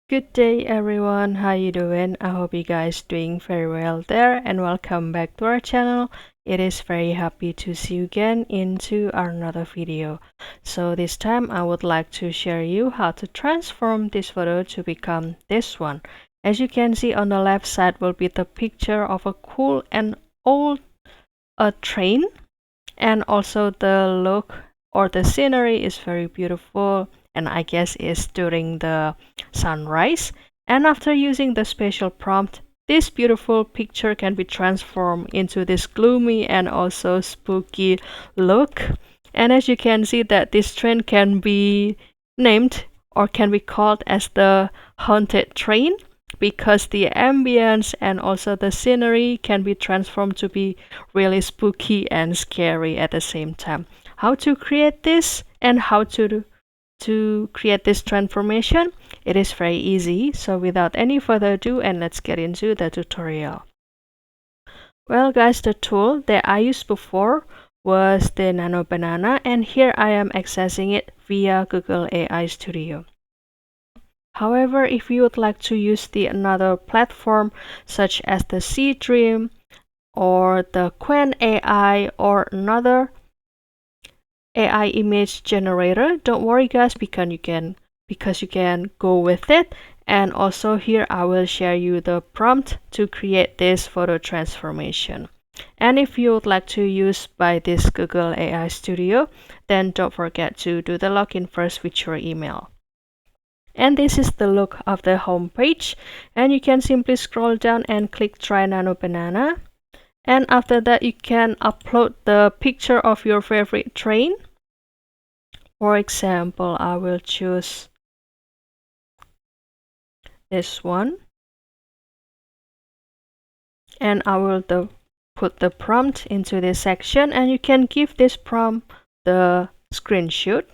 Good day everyone, how you doing? I hope you guys doing very well there and welcome back to our channel. It is very happy to see you again into another video. So this time I would like to share you how to transform this photo to become this one. As you can see on the left side will be the picture of a cool and old train, and also the look or the scenery is very beautiful, and I guess it's during the sunrise. And after using the special prompt, this beautiful picture can be transformed into this gloomy and also spooky look. And as you can see that this train can be named or can be called as the haunted train, because the ambience and also the scenery can be transformed to be really spooky and scary at the same time. How to create this and how to create this transformation? It is very easy. So without any further ado, and let's get into the tutorial. Well guys, the tool that I used before was the Nano Banana, and here I am accessing it via Google AI Studio. However, if you would like to use the another platform such as the Sea Dream or the Quen AI or another AI image generator, don't worry guys, because you can go with it. And also here I will share you the prompt to create this photo transformation. And if you would like to use by this Google AI Studio, then don't forget to do the login first with your email. And this is the look of the home page, and you can simply scroll down and click try Nano Banana. And after that you can upload the picture of your favorite train. For example, I will choose this one, and I will put the prompt into this section, and you can give this prompt the screenshot,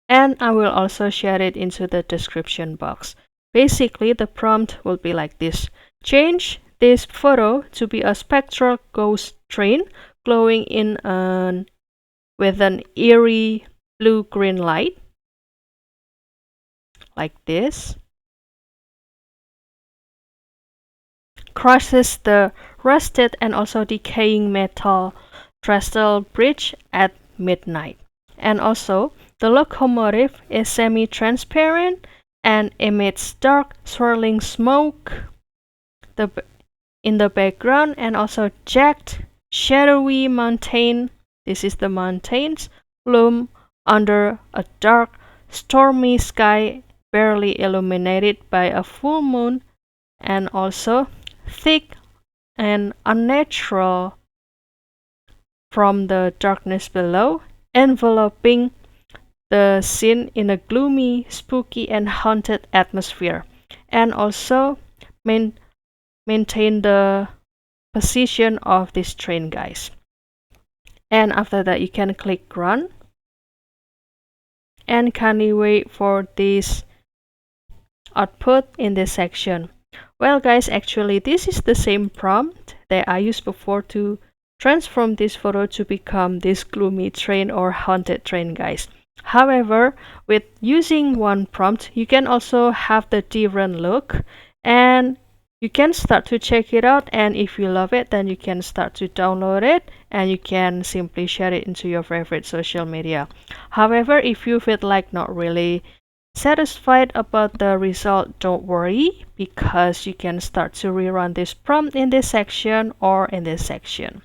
and I will also share it into the description box. Basically the prompt will be like this: change this photo to be a spectral ghost train glowing with an eerie blue-green light, like this. Crosses the rusted and also decaying metal trestle bridge at midnight. And also the locomotive is semi-transparent and emits dark swirling smoke in the background, and also jagged shadowy mountain, this is the mountains, loom under a dark stormy sky barely illuminated by a full moon, and also thick and unnatural from the darkness below, enveloping the scene in a gloomy, spooky and haunted atmosphere. And also maintain the position of this train guys. And after that you can click run, and kindly wait for this output in this section. Well guys, actually this is the same prompt that I used before to transform this photo to become this gloomy train or haunted train guys. However, with using one prompt you can also have the different look, and you can start to check it out, and if you love it then you can start to download it and you can simply share it into your favorite social media. However, if you feel like not really satisfied about the result, don't worry, because you can start to rerun this prompt in this section or in this section.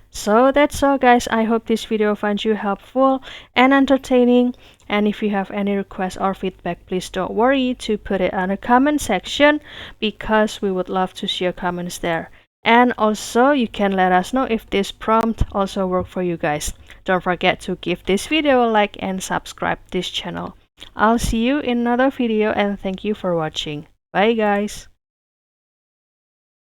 So that's all guys, I hope this video finds you helpful and entertaining, and if you have any requests or feedback, please don't worry to put it on the comment section, because we would love to see your comments there. And also you can let us know if this prompt also worked for you guys. Don't forget to give this video a like and subscribe this channel. I'll see you in another video, and thank you for watching. Bye guys.